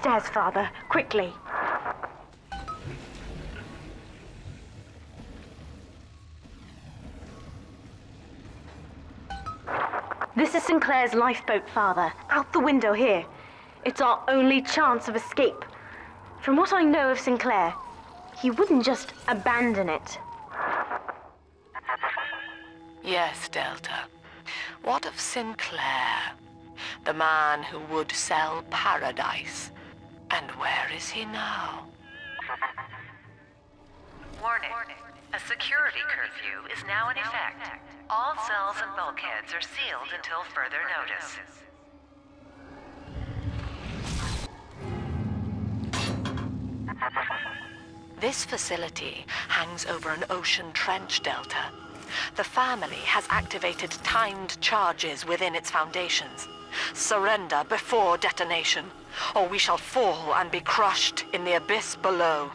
stairs, Father. Quickly. This is Sinclair's lifeboat, Father. Out the window here. It's our only chance of escape. From what I know of Sinclair, he wouldn't just abandon it. Yes, Delta. What of Sinclair? The man who would sell paradise. And where is he now? Warning. A security curfew is now in effect. All cells and bulkheads are sealed until further notice. This facility hangs over an ocean trench, Delta. The family has activated timed charges within its foundations. Surrender before detonation, or we shall fall and be crushed in the abyss below.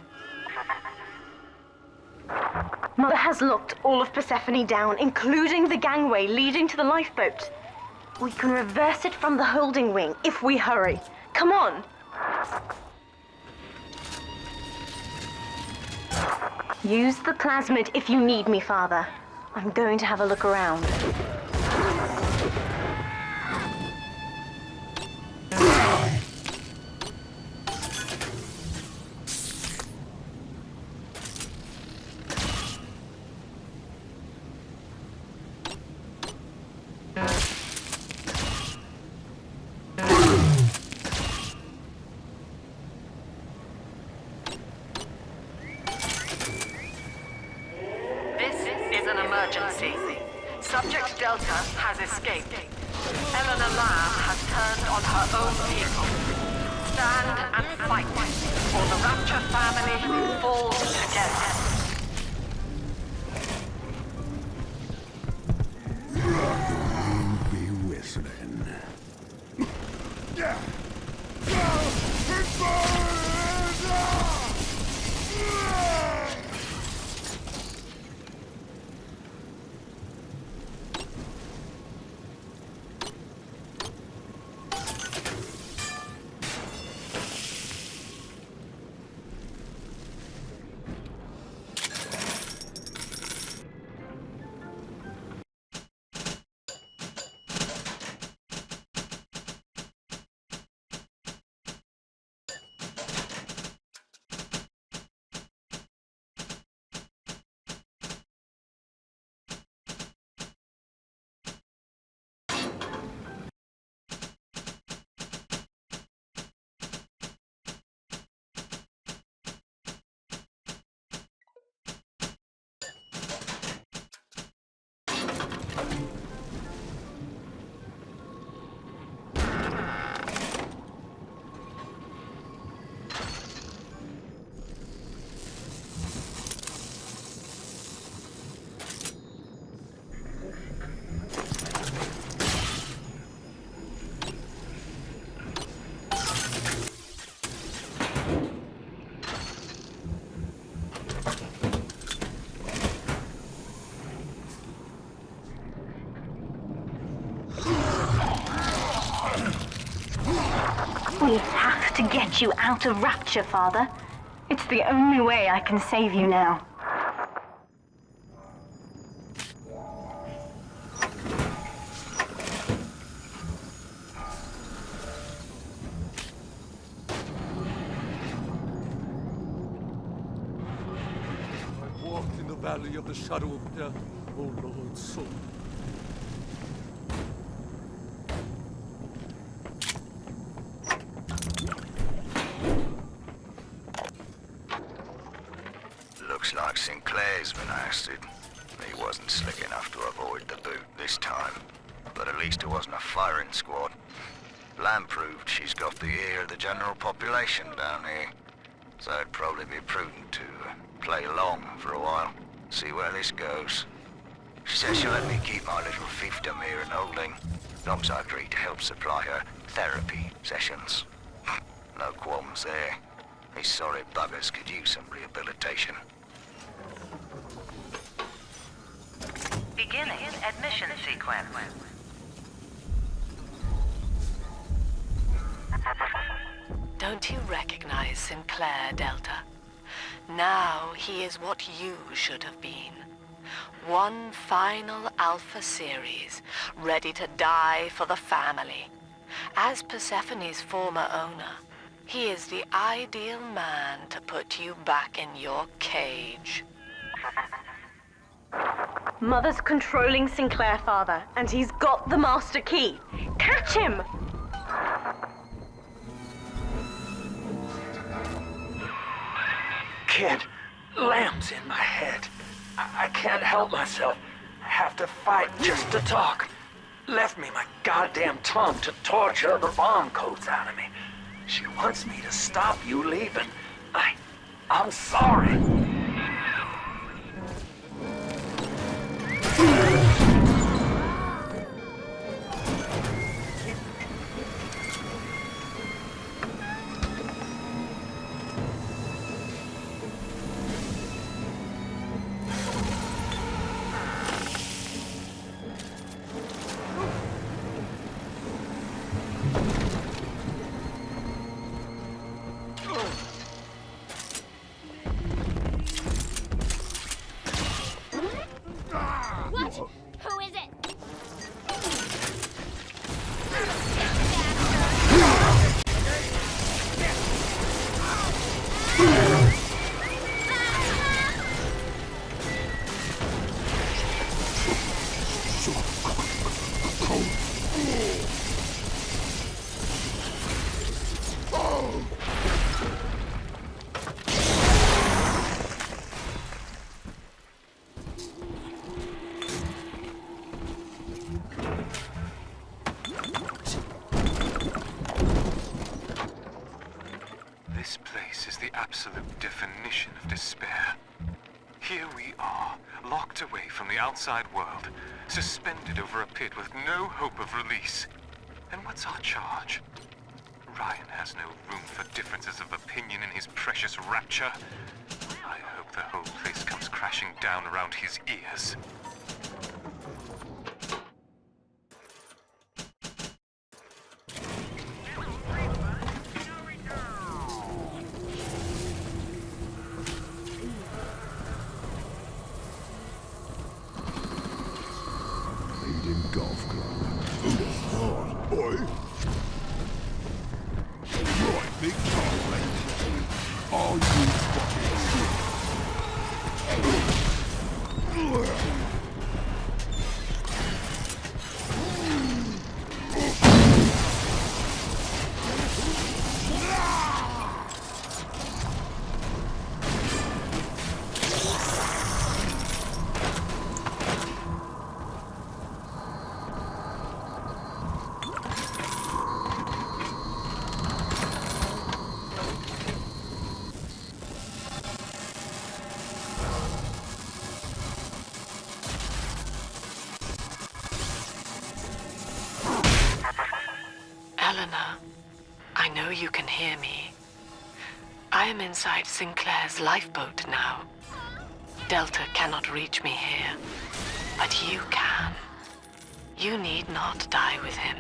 Mother has locked all of Persephone down, including the gangway leading to the lifeboat. We can reverse it from the holding wing if we hurry. Come on! Use the plasmid if you need me, Father. I'm going to have a look around. Emergency. Subject Delta has escaped. Eleanor Lamb has turned on her own vehicle. Stand and fight, or the Rapture family falls together. You'll be whistling. We have to get you out of Rapture, Father. It's the only way I can save you now. I walked in the valley of the shadow of death, O Lord Soul. Looks like Sinclair's been ousted. He wasn't slick enough to avoid the boot this time. But at least it wasn't a firing squad. Lamb proved she's got the ear of the general population down here. So it'd probably be prudent to play along for a while. See where this goes. She says she'll let me keep my little fiefdom here in holding. Dom's agreed to help supply her therapy sessions. No qualms there. These sorry buggers could use some rehabilitation. Beginning admission sequence. Don't you recognize Sinclair, Delta? Now he is what you should have been. One final Alpha series, ready to die for the family. As Persephone's former owner, he is the ideal man to put you back in your cage. Mother's controlling Sinclair, Father, and he's got the master key. Catch him! Kid, Lamb's in my head. I can't help myself. I have to fight just to talk. Left me my goddamn tongue to torture the bomb codes out of me. She wants me to stop you leaving. I'm sorry. What? Who is it? This place is the absolute definition of despair. Here we are, locked away from the outside world, suspended over a pit with no hope of release. And what's our charge? Ryan has no room for differences of opinion in his precious Rapture. I hope the whole place comes crashing down around his ears. Leading golf club. Who'd have thought, boy? Right, big chocolate. All you fucking shit. Eleanor, I know you can hear me. I am inside Sinclair's lifeboat now. Delta cannot reach me here, but you can. You need not die with him.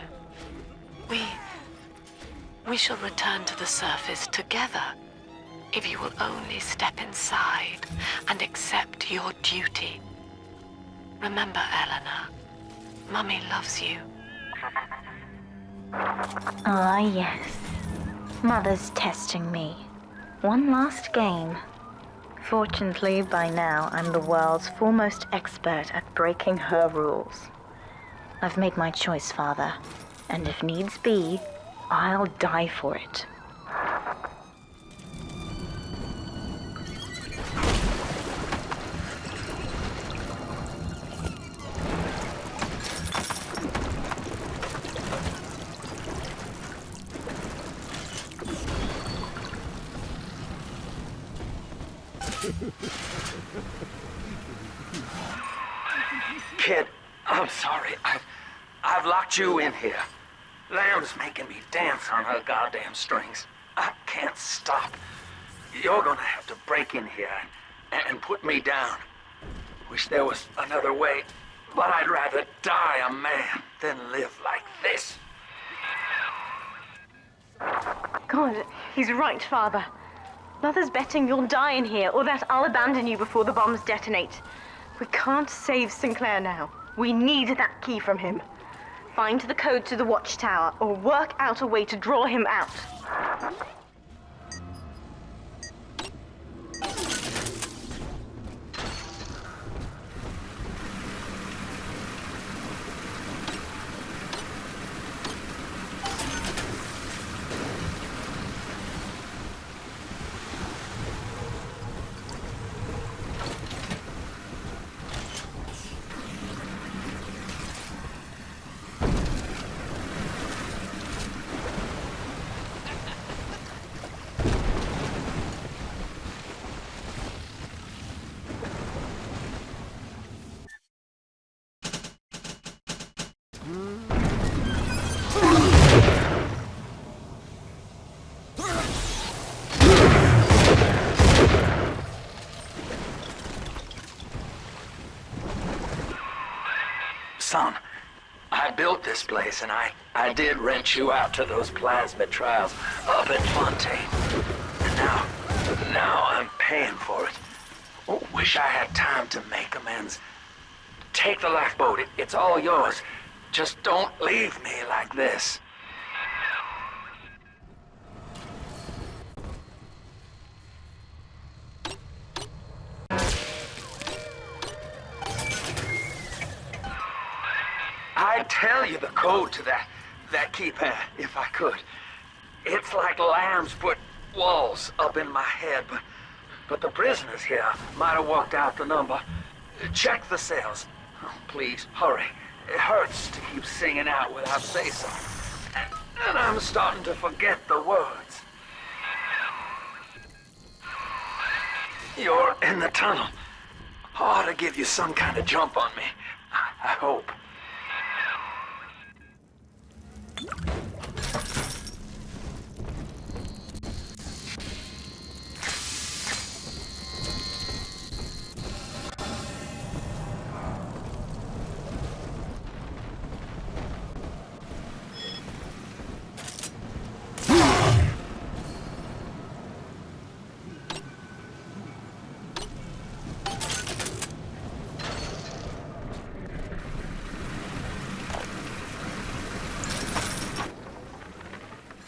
We shall return to the surface together, if you will only step inside and accept your duty. Remember, Eleanor, Mummy loves you. Ah, yes. Mother's testing me. One last game. Fortunately, by now, I'm the world's foremost expert at breaking her rules. I've made my choice, Father, and if needs be, I'll die for it. Kid, I'm sorry. I've locked you in here. Lamb's making me dance on her goddamn strings. I can't stop. You're gonna have to break in here and put me down. Wish there was another way, but I'd rather die a man than live like this. God, he's right, Father. Mother's betting you'll die in here, or that I'll abandon you before the bombs detonate. We can't save Sinclair now. We need that key from him. Find the code to the watchtower, or work out a way to draw him out. Son, I built this place, and I did rent you out to those plasmid trials up in Fontaine. And now I'm paying for it. Oh, wish I had time to make amends. Take the lifeboat, it's all yours. Just don't leave me like this. I'd tell you the code to that keypad, if I could. It's like lambs put walls up in my head, but the prisoners here might have walked out the number. Check the cells. Oh, please, hurry. It hurts to keep singing out without say-so. And I'm starting to forget the words. You're in the tunnel. Ought to give you some kind of jump on me. I hope.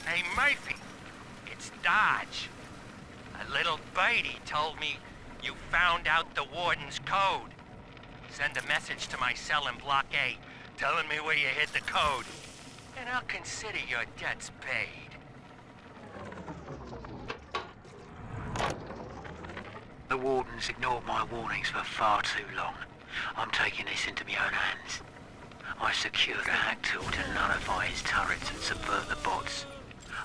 Hey, Murphy, it's Dodge. A little birdie told me you found out the warden's code. Send a message to my cell in Block A, telling me where you hid the code, and I'll consider your debts paid. The warden's ignored my warnings for far too long. I'm taking this into my own hands. I secured a hack tool to nullify his turrets and subvert the bots.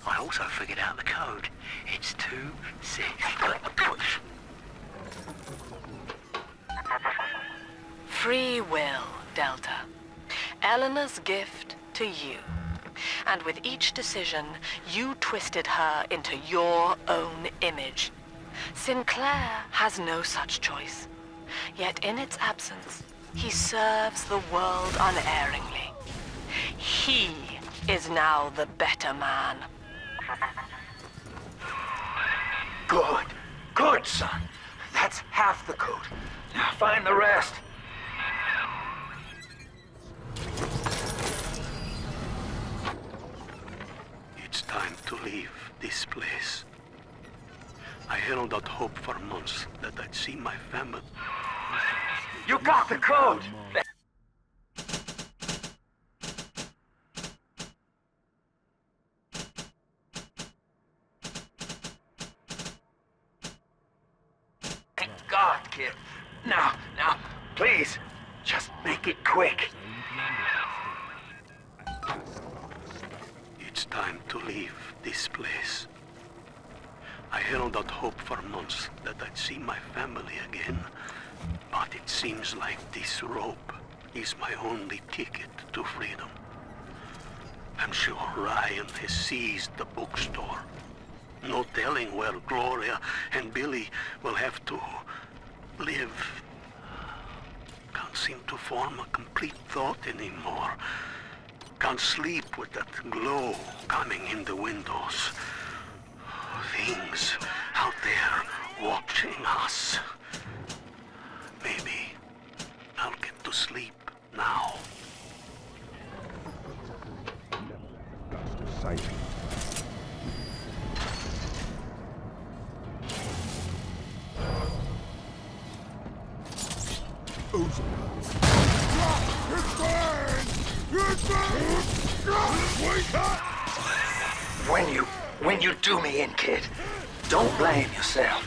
I also figured out the code. It's 2-6. Free will, Delta. Eleanor's gift to you. And with each decision, you twisted her into your own image. Sinclair has no such choice. Yet in its absence, he serves the world unerringly. He is now the better man. Good, son. That's half the code. Now find the rest. It's time to leave this place. I held out hope for months that I'd see my family. You got the code! Thank God, kid. Now, please, just make it quick. It's time to leave this place. I held out hope for months that I'd see my family again, but it seems like this rope is my only ticket to freedom. I'm sure Ryan has seized the bookstore. No telling where Gloria and Billy will have to live. Can't seem to form a complete thought anymore. Can't sleep with that glow coming in the windows. beings out there watching us. Maybe I'll get to sleep now. That's the safe. When you do me in, kid, don't blame yourself.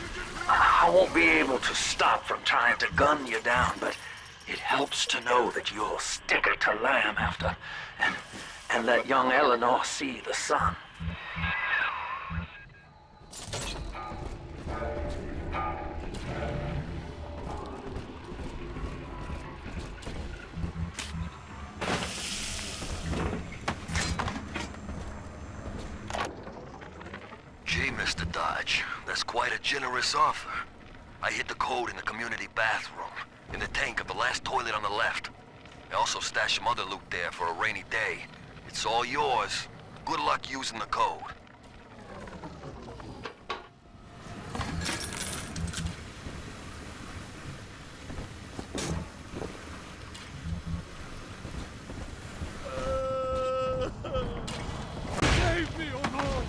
I won't be able to stop from trying to gun you down, but it helps to know that you'll stick it to Lamb after and let young Eleanor see the sun. Gee, Mr. Dodge, that's quite a generous offer. I hid the code in the community bathroom, in the tank of the last toilet on the left. I also stashed some other loot there for a rainy day. It's all yours. Good luck using the code. Save me, oh no!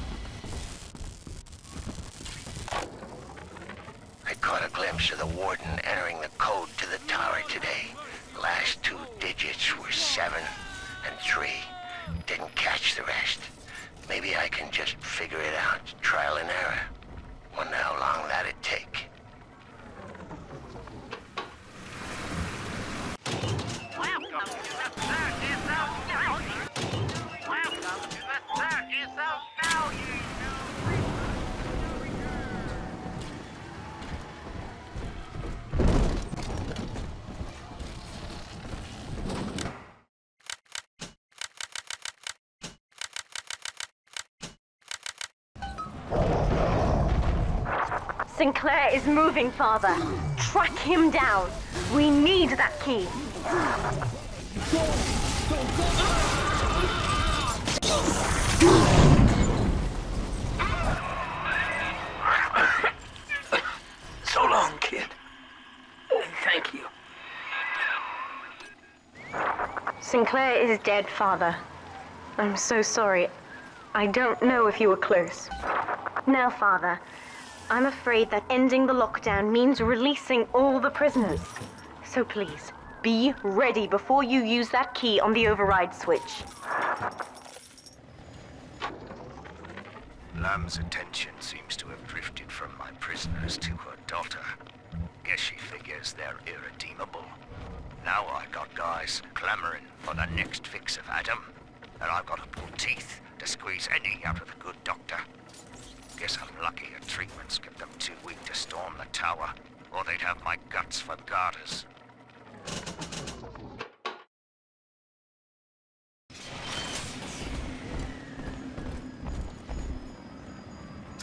I caught a glimpse of the warden entering the code to the tower today. Last two digits were 7 and 3. Didn't catch the rest. Maybe I can just figure it out, trial and error. Wonder how long that'd take. Sinclair is moving, Father. Track him down. We need that key. So long, kid. Thank you. Sinclair is dead, Father. I'm so sorry. I don't know if you were close. Now, Father, I'm afraid that ending the lockdown means releasing all the prisoners. So please, be ready before you use that key on the override switch. Lamb's attention seems to have drifted from my prisoners to her daughter. Guess she figures they're irredeemable. Now I got guys clamoring for the next fix of Adam, and I've got to pull teeth to squeeze any out of the good doctor. Guess I'm lucky her treatments kept them too weak to storm the tower, or they'd have my guts for garters.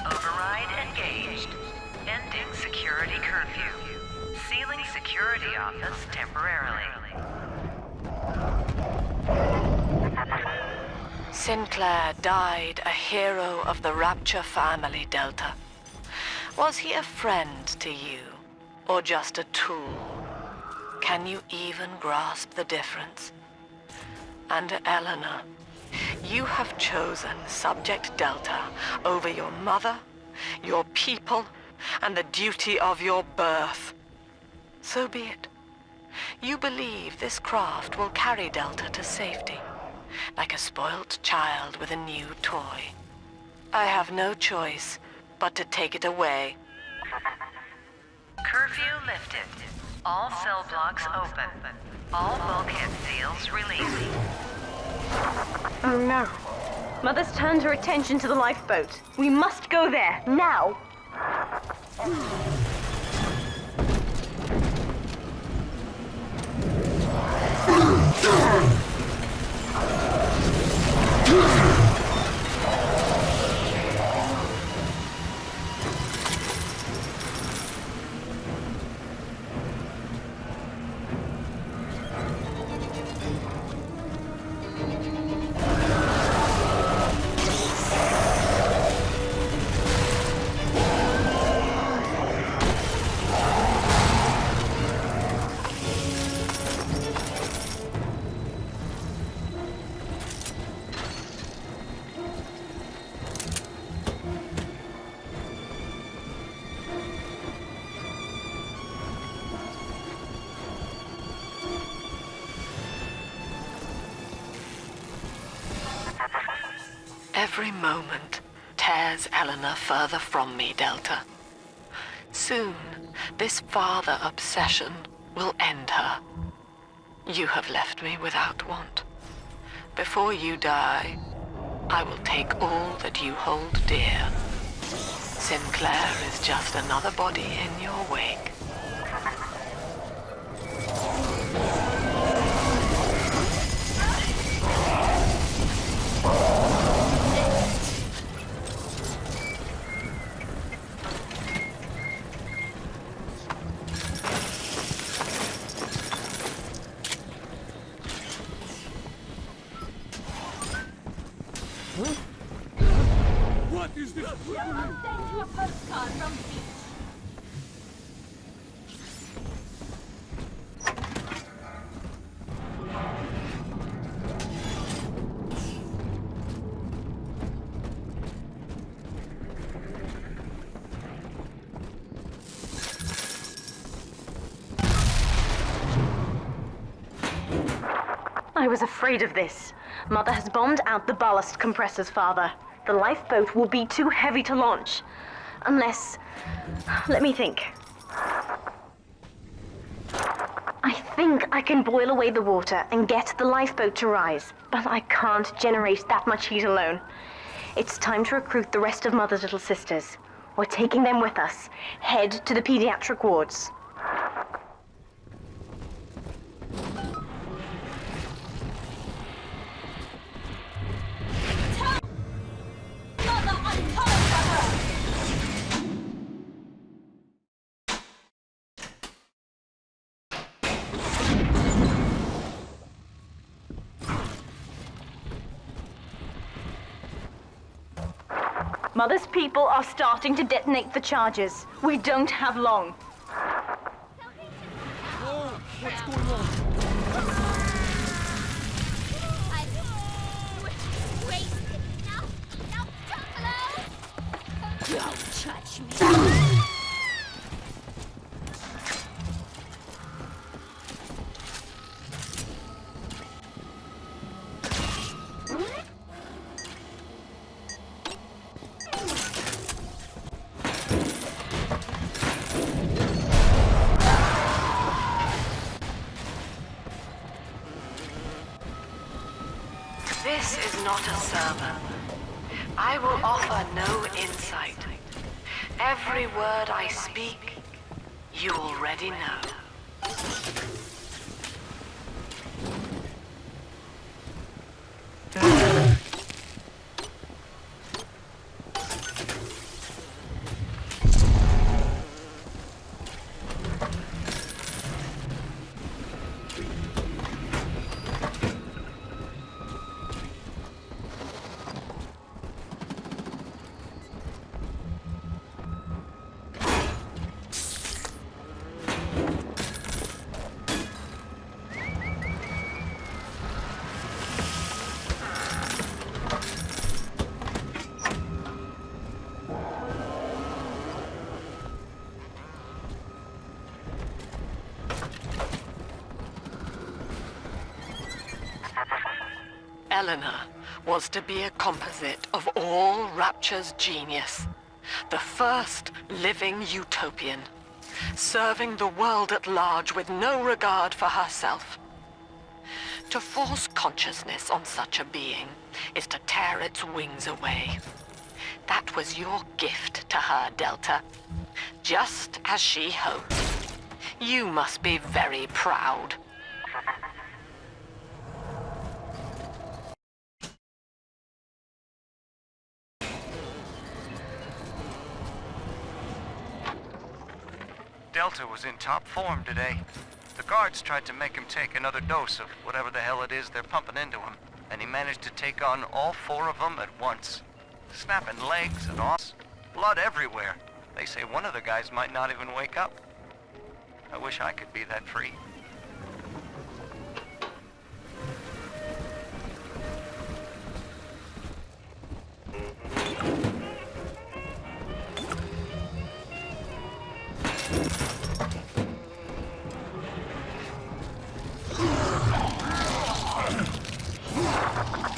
Override engaged. Ending security curfew. Sealing security office temporarily. Sinclair died a hero of the Rapture family, Delta. Was he a friend to you, or just a tool? Can you even grasp the difference? And Eleanor, you have chosen Subject Delta over your mother, your people, and the duty of your birth. So be it. You believe this craft will carry Delta to safety, like a spoilt child with a new toy. I have no choice but to take it away. Curfew lifted. All cell blocks open. All bulkhead seals released. Oh no. Mother's turned her attention to the lifeboat. We must go there, now! Every moment tears Eleanor further from me, Delta. Soon, this father obsession will end her. You have left me without want. Before you die, I will take all that you hold dear. Sinclair is just another body in your wake. What is this? I'll send you a postcard from the beach. I was afraid of this. Mother has bombed out the ballast compressors, Father. The lifeboat will be too heavy to launch. Unless... let me think. I think I can boil away the water and get the lifeboat to rise, but I can't generate that much heat alone. It's time to recruit the rest of Mother's little sisters. We're taking them with us. Head to the pediatric wards. Mother's people are starting to detonate the charges. We don't have long. Oh, what's going on? I'm wasted. Now, hello? Don't touch me. This is not a sermon. I will offer no insight. Every word I speak, you already know. Eleanor was to be a composite of all Rapture's genius. The first living utopian, serving the world at large with no regard for herself. To force consciousness on such a being is to tear its wings away. That was your gift to her, Delta. Just as she hoped. You must be very proud. Delta was in top form today. The guards tried to make him take another dose of whatever the hell it is they're pumping into him, and he managed to take on all 4 of them at once. Snapping legs and arms, blood everywhere. They say one of the guys might not even wake up. I wish I could be that free.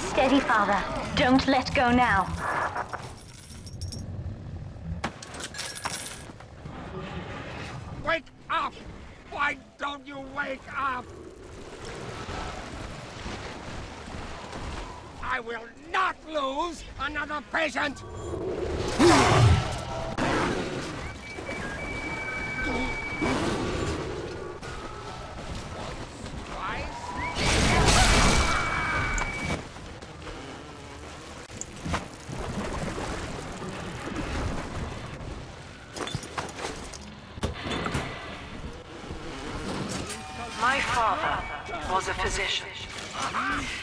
Steady, Father, don't let go now. Wake up! Why don't you wake up? I will not lose another patient! My father was a physician.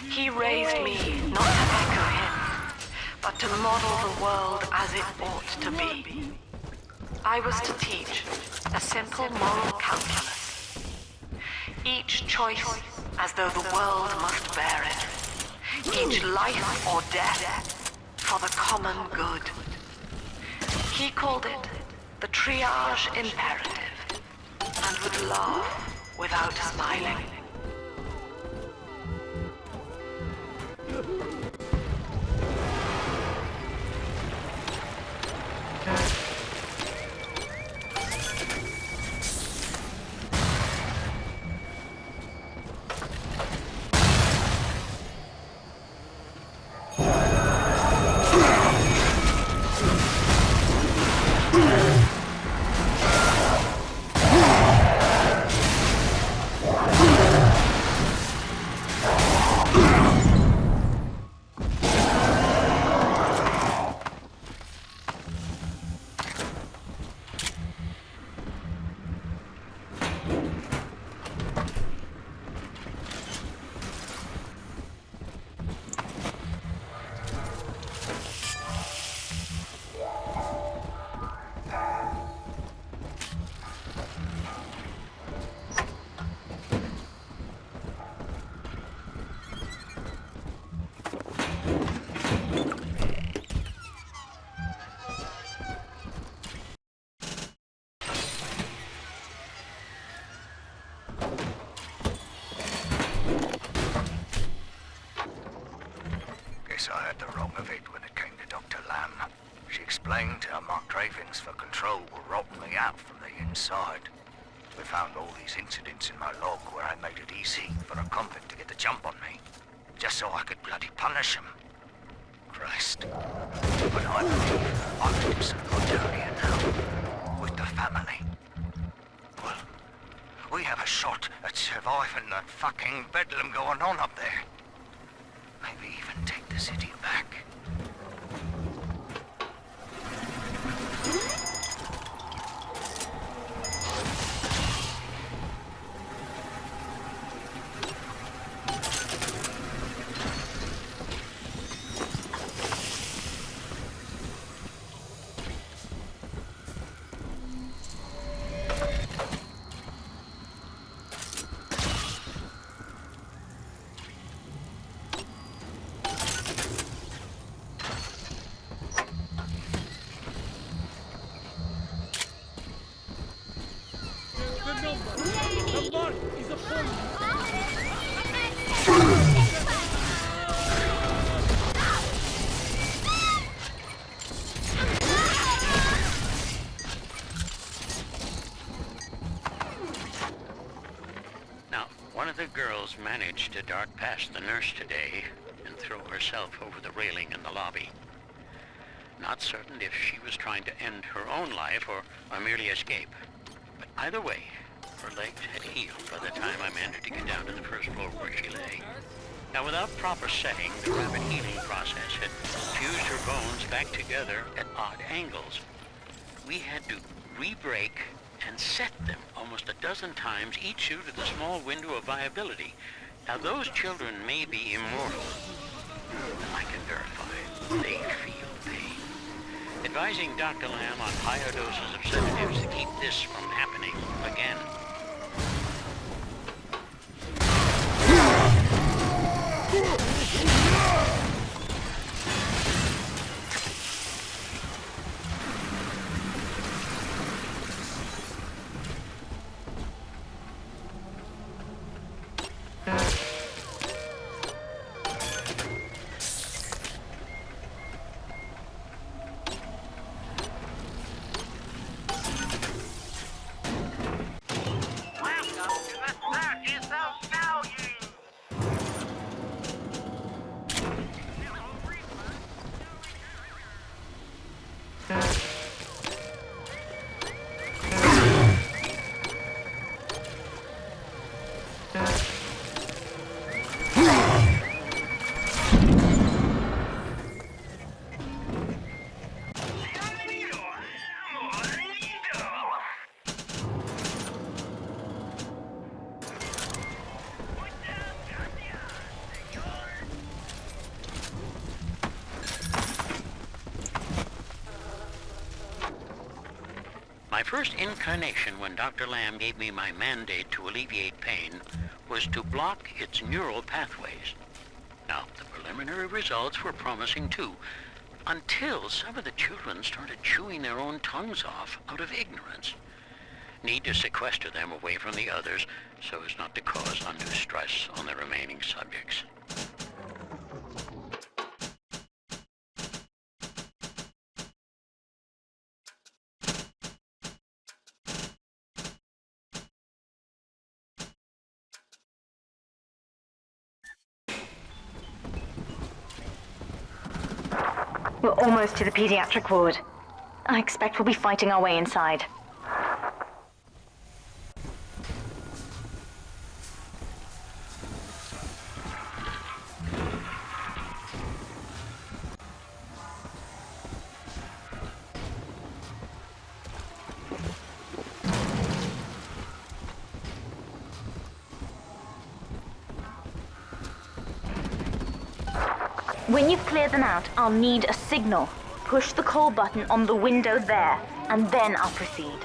He raised me not to echo him, but to model the world as it ought to be. I was to teach a simple moral calculus. Each choice as though the world must bear it. Each life or death for the common good. He called it the triage imperative, and would laugh without smiling. I had the wrong of it when it came to Dr. Lamb. She explained how my cravings for control were rotting me out from the inside. We found all these incidents in my log where I made it easy for a convict to get the jump on me, just so I could bloody punish him. Christ. But I believe I could do some good down here now, with the family. Well, we have a shot at surviving that fucking bedlam going on up there. Maybe even take the city back. Managed to dart past the nurse today and throw herself over the railing in the lobby. Not certain if she was trying to end her own life or merely escape. But either way, her legs had healed by the time I managed to get down to the first floor where she lay. Now, without proper setting, the rapid healing process had fused her bones back together at odd angles. We had to re-break and set them almost a dozen times, each due to the small window of viability. Now, those children may be immortal. I can verify they feel pain. Advising Dr. Lamb on higher doses of sedatives to keep this from happening again. first incarnation when Dr. Lamb gave me my mandate to alleviate pain was to block its neural pathways. Now, the preliminary results were promising too, until some of the children started chewing their own tongues off out of ignorance. Need to sequester them away from the others so as not to cause undue stress on the remaining subjects. We're almost to the pediatric ward. I expect we'll be fighting our way inside. When you've cleared them out, I'll need a signal. Push the call button on the window there, and then I'll proceed.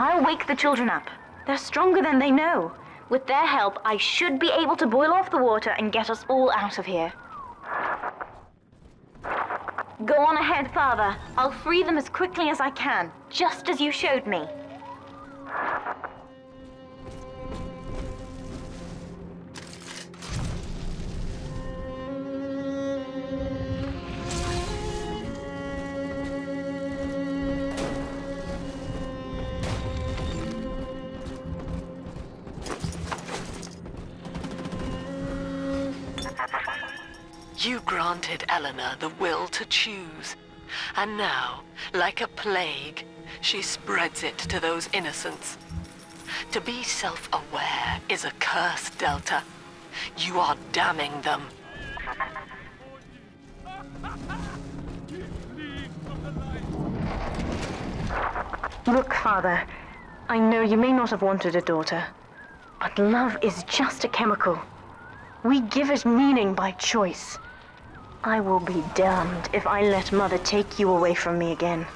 I'll wake the children up. They're stronger than they know. With their help, I should be able to boil off the water and get us all out of here. Go on ahead, Father. I'll free them as quickly as I can, just as you showed me. You granted Eleanor the will to choose, and now, like a plague, she spreads it to those innocents. To be self-aware is a curse, Delta. You are damning them. Look, Father, I know you may not have wanted a daughter, but love is just a chemical. We give it meaning by choice. I will be damned if I let Mother take you away from me again.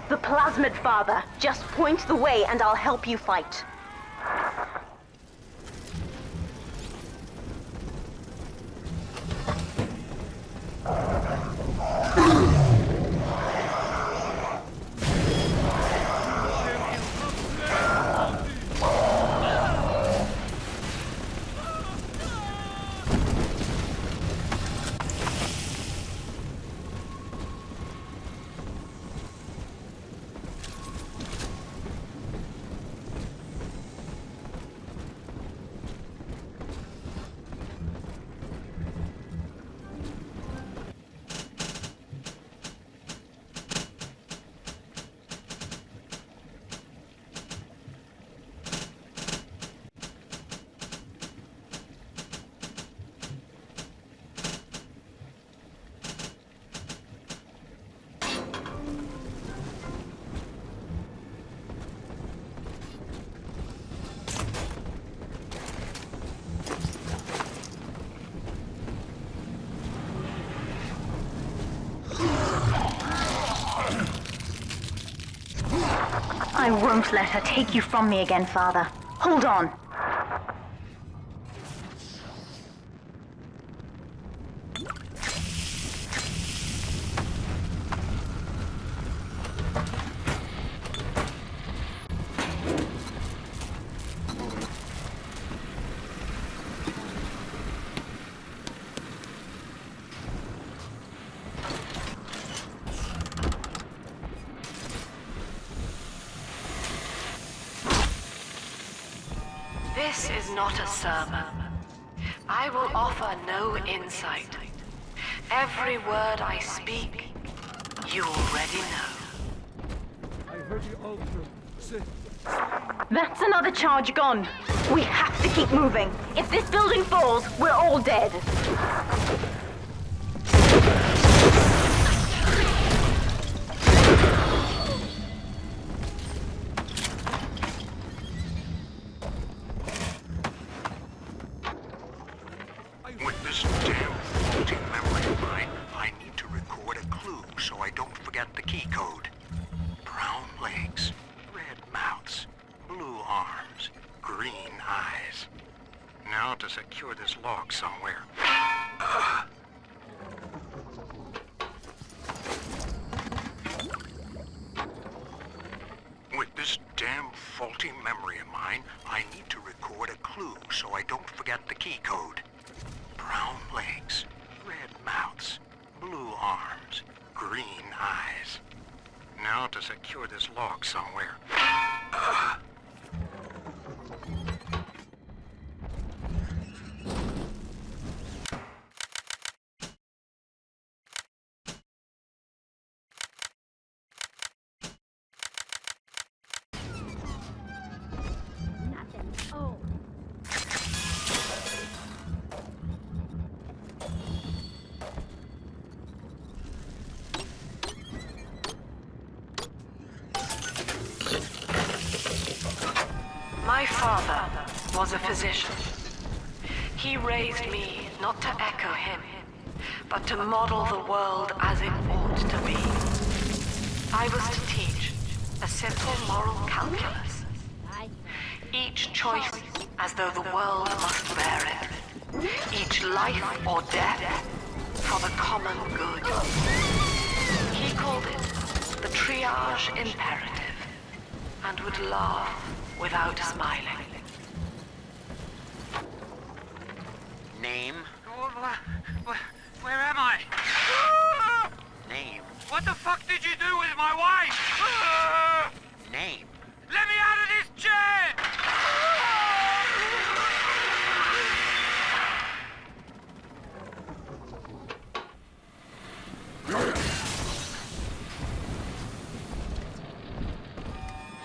The plasmid, Father. Just point the way and I'll help you fight. I won't let her take you from me again, Father. Hold on. This is not a sermon. I will offer no insight. Every word I speak, you already know. I heard the altar say... That's another charge gone. We have to keep moving. If this building falls, we're all dead. With this damn faulty memory of mine, I need to record a clue so I don't forget the key code. Brown legs, red mouths, blue arms, green eyes. Now to secure this log somewhere. With this damn faulty memory of mine, I need to record a clue so I don't forget the key code. Brown legs, red mouths, blue arms, green eyes. Now to secure this log somewhere. My father was a physician. He raised me not to echo him, but to model the world as it ought to be. I was to teach a simple moral calculus. Each choice as though the world must bear it. Each life or death for the common good. He called it the triage imperative, and would laugh without smiling. Name? Where am I? Name. What the fuck did you do with my wife? Name. Let me out of this chair!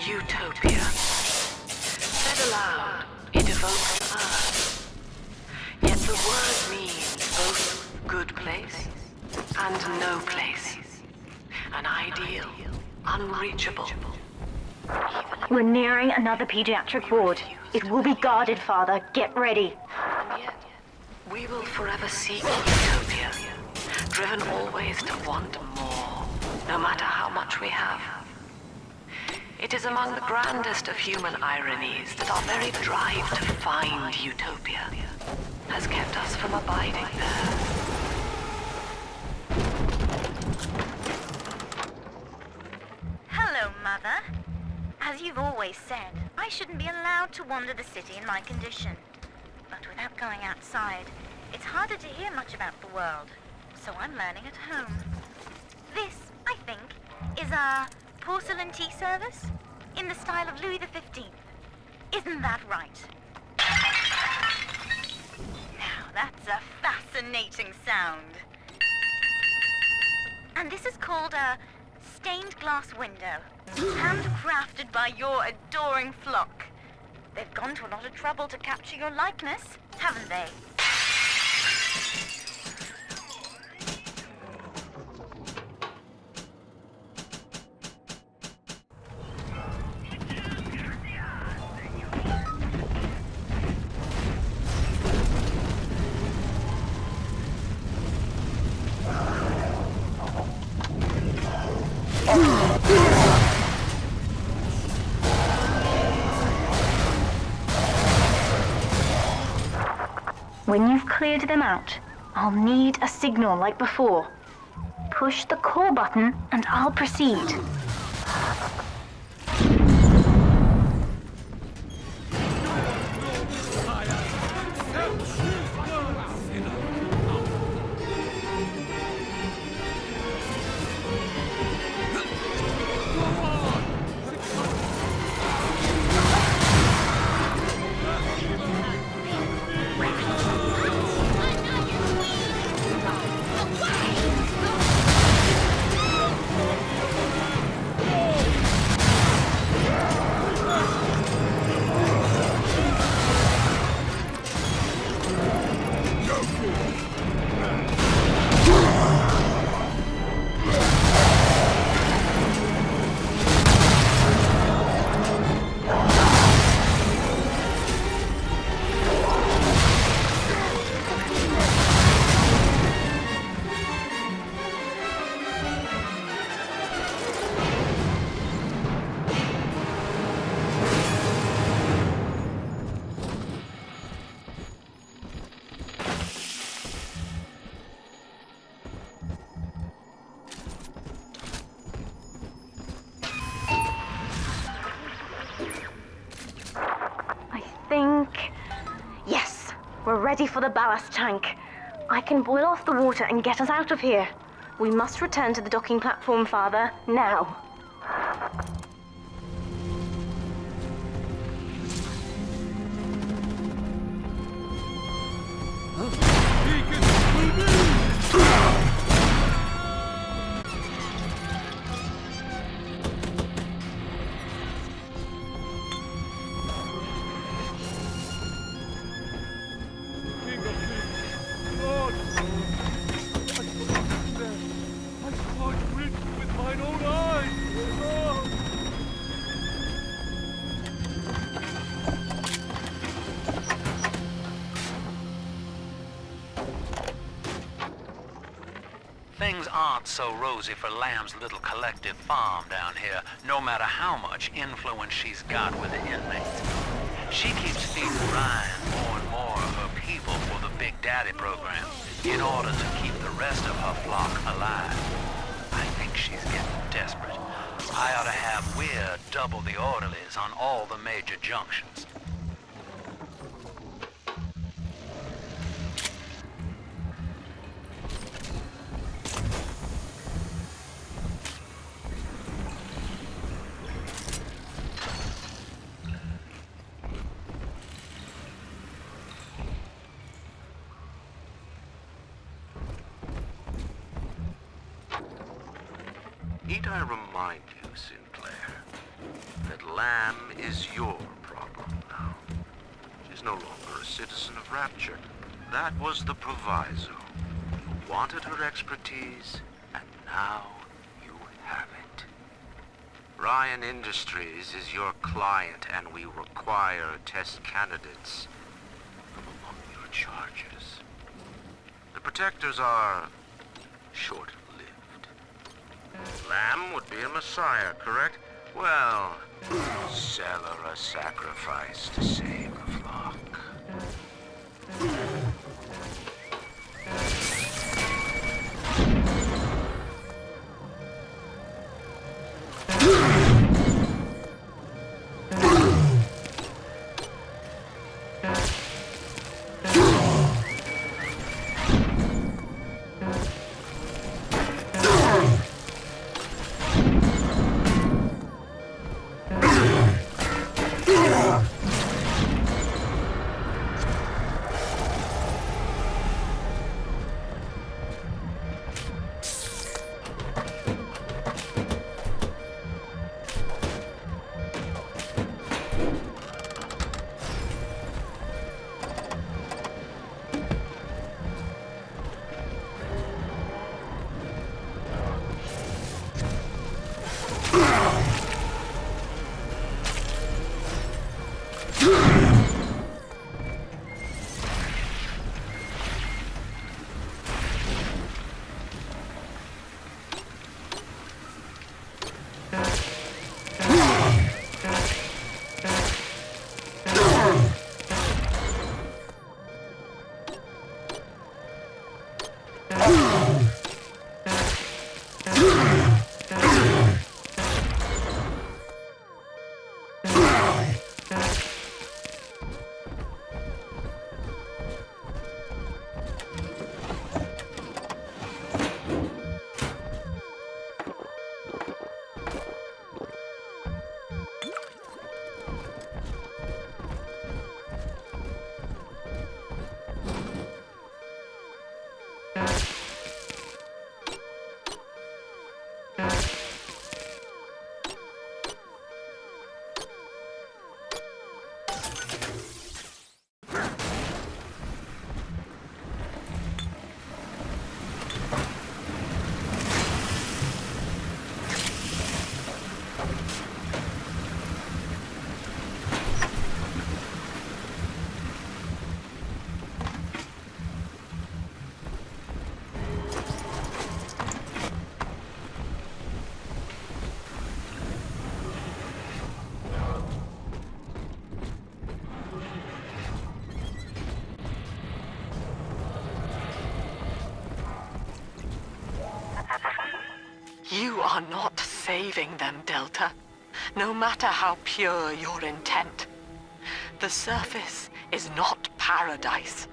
Utopia. Said aloud, it evokes Earth. Yet the word means both good place and no place. An ideal, unreachable. We're nearing another pediatric ward. It will be guarded, Father. Get ready. And yet, we will forever seek utopia, driven always to want more, no matter how much we have. It is among the grandest of human ironies that our very drive to find utopia has kept us from abiding there. Hello, Mother. As you've always said, I shouldn't be allowed to wander the city in my condition. But without going outside, it's harder to hear much about the world. So I'm learning at home. This, I think, is a porcelain tea service in the style of Louis XV. Isn't that right? Now, that's a fascinating sound. And this is called a stained glass window, handcrafted by your adoring flock. They've gone to a lot of trouble to capture your likeness, haven't they? When you've cleared them out, I'll need a signal like before. Push the call button and I'll proceed. We're ready for the ballast tank. I can boil off the water and get us out of here. We must return to the docking platform, Father, now. Things aren't so rosy for Lamb's little collective farm down here, no matter how much influence she's got with the inmates. She keeps feeding Ryan more and more of her people for the Big Daddy program in order to keep the rest of her flock alive. I think she's getting desperate. I ought to have Weir double the orderlies on all the major junctions. Need I remind you, Sinclair, that Lamb is your problem now. She's no longer a citizen of Rapture. That was the proviso. You wanted her expertise, and now you have it. Ryan Industries is your client, and we require test candidates from among your charges. The protectors are short-lived. Lamb would be a messiah, correct? Well, sell her a sacrifice to save a flock. You are not saving them, Delta. No matter how pure your intent. The surface is not paradise,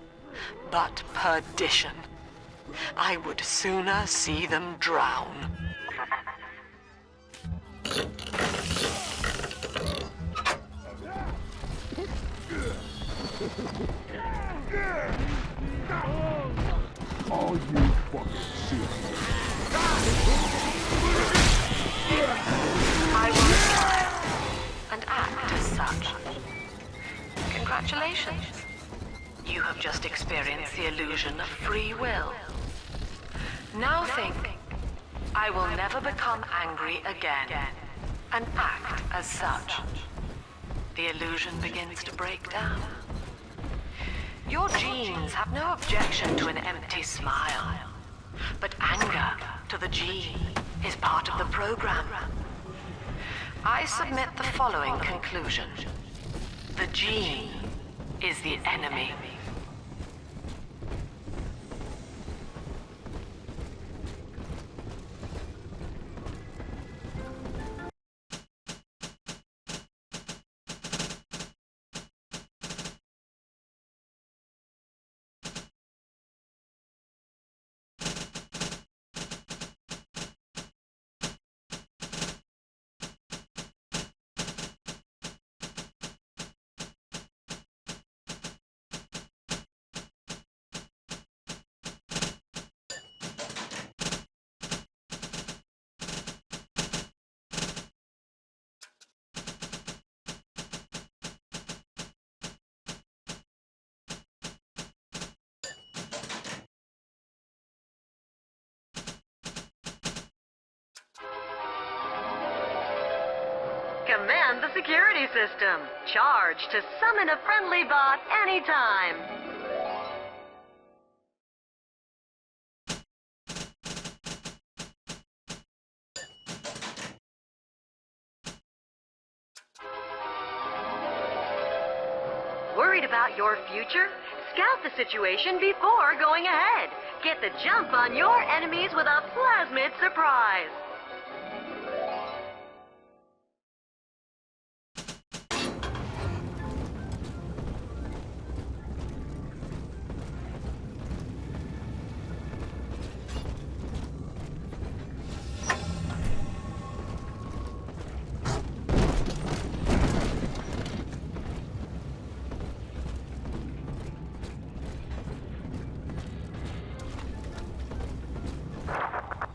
but perdition. I would sooner see them drown. Are you fucking serious? I will aspire and act as such. Congratulations. You have just experienced the illusion of free will. Now think, I will never become angry again, and act as such. The illusion begins to break down. Your genes have no objection to an empty smile, but anger to the gene is part of the program. I submit the following conclusion. The gene is the enemy. Command the security system. Charge to summon a friendly bot anytime. Worried about your future? Scout the situation before going ahead. Get the jump on your enemies with a plasmid surprise.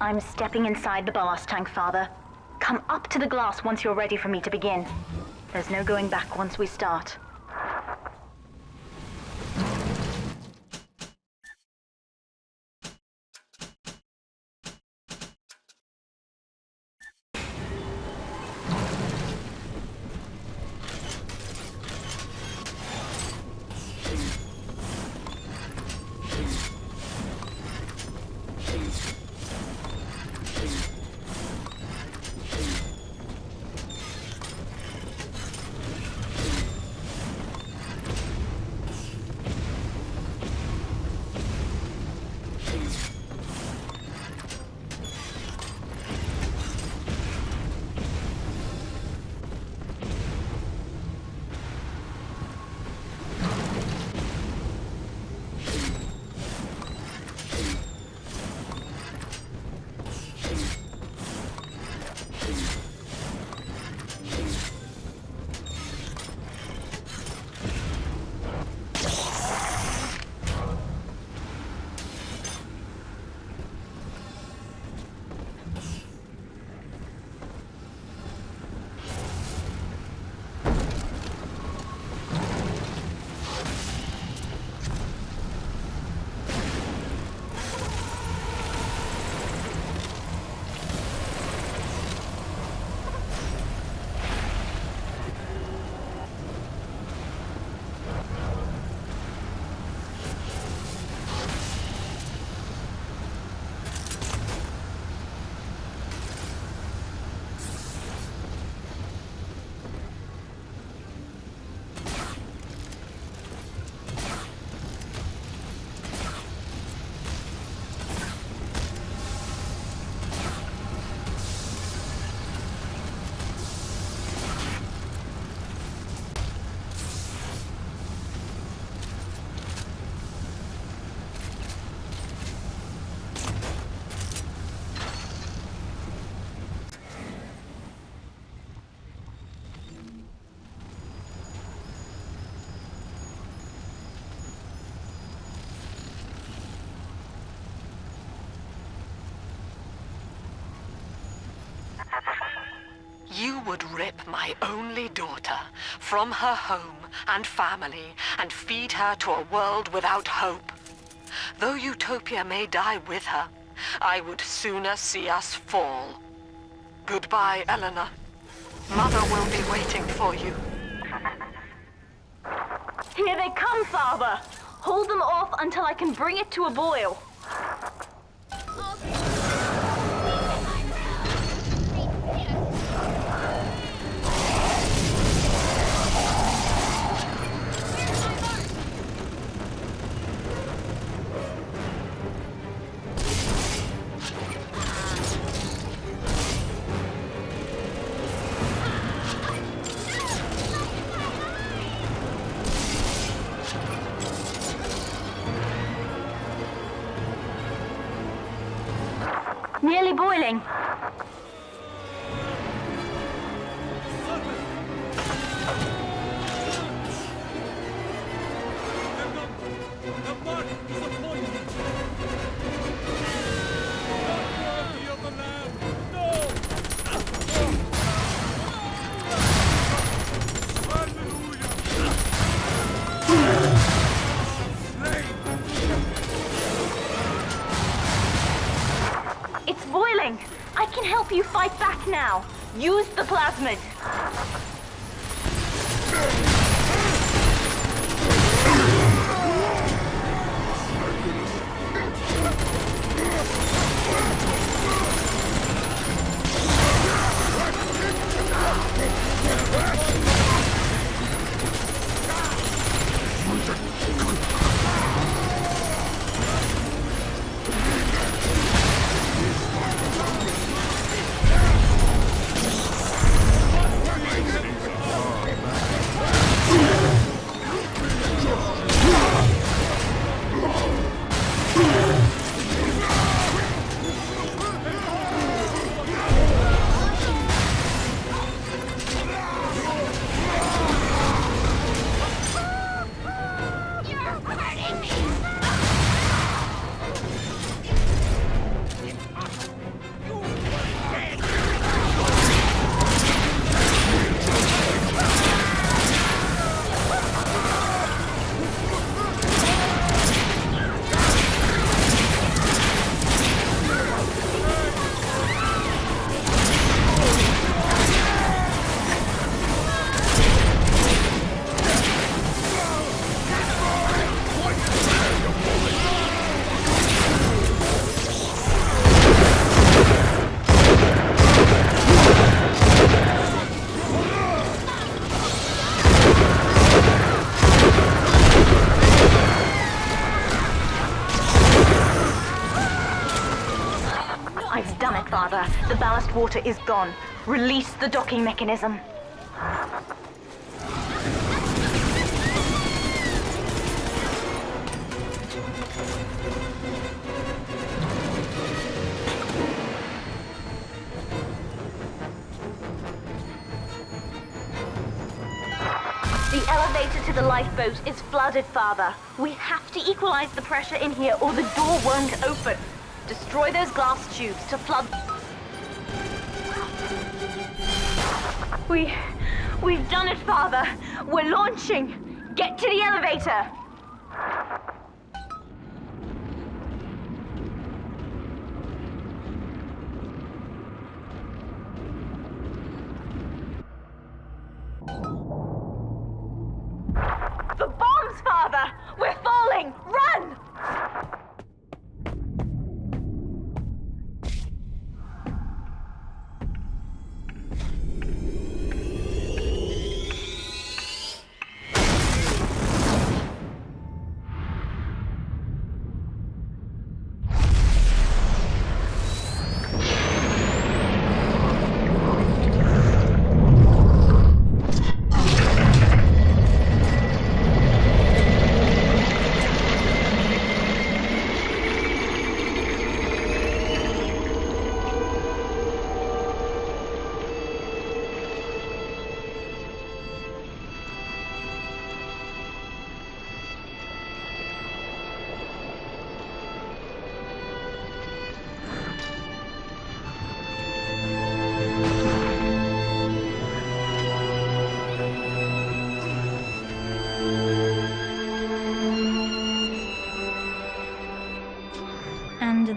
I'm stepping inside the ballast tank, Father. Come up to the glass once you're ready for me to begin. There's no going back once we start. would rip my only daughter from her home and family and feed her to a world without hope. Though Utopia may die with her, I would sooner see us fall. Goodbye, Eleanor. Mother will be waiting for you. Here they come, Father! Hold them off until I can bring it to a boil. Nearly boiling. It's boiling! I can help you fight back now. Use the plasmid. I've done it, Father. The ballast water is gone. Release the docking mechanism. The elevator to the lifeboat is flooded, Father. We have to equalize the pressure in here or the door won't open. Destroy those glass tubes to flood... We've done it, Father. We're launching. Get to the elevator. The bombs, Father! We're falling! Run!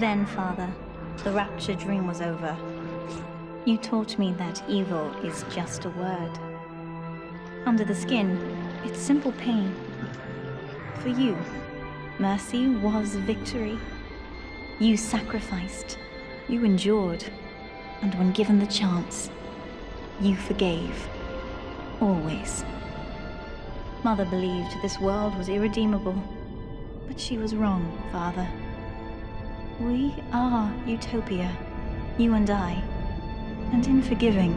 Then, Father, the Rapture dream was over. You taught me that evil is just a word. Under the skin, it's simple pain. For you, mercy was victory. You sacrificed, you endured, and when given the chance, you forgave. Always. Mother believed this world was irredeemable, but she was wrong, Father. We are Utopia, you and I, and in forgiving,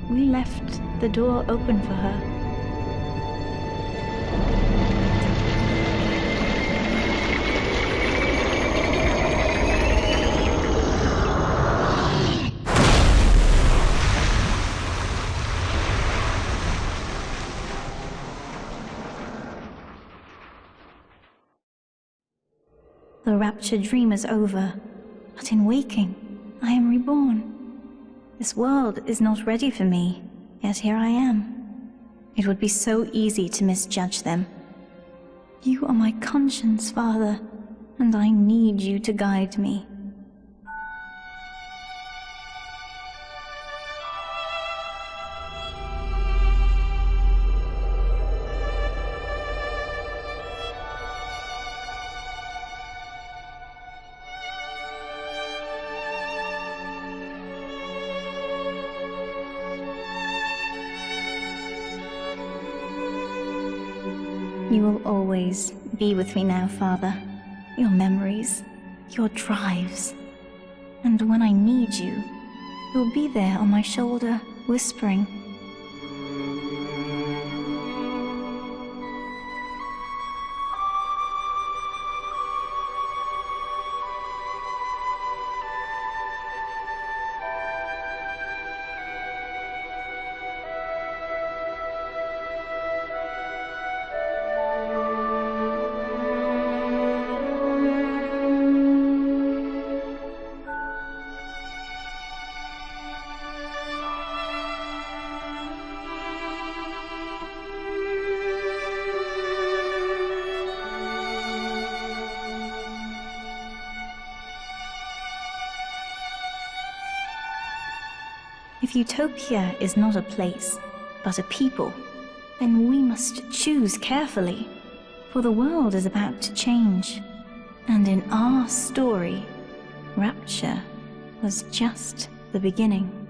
we left the door open for her. The Rapture dream is over, but in waking, I am reborn. This world is not ready for me, yet here I am. It would be so easy to misjudge them. You are my conscience, Father, and I need you to guide me. You will always be with me now, Father. Your memories, your drives. And when I need you, you'll be there on my shoulder, whispering. If Utopia is not a place, but a people, then we must choose carefully, for the world is about to change. And in our story, Rapture was just the beginning.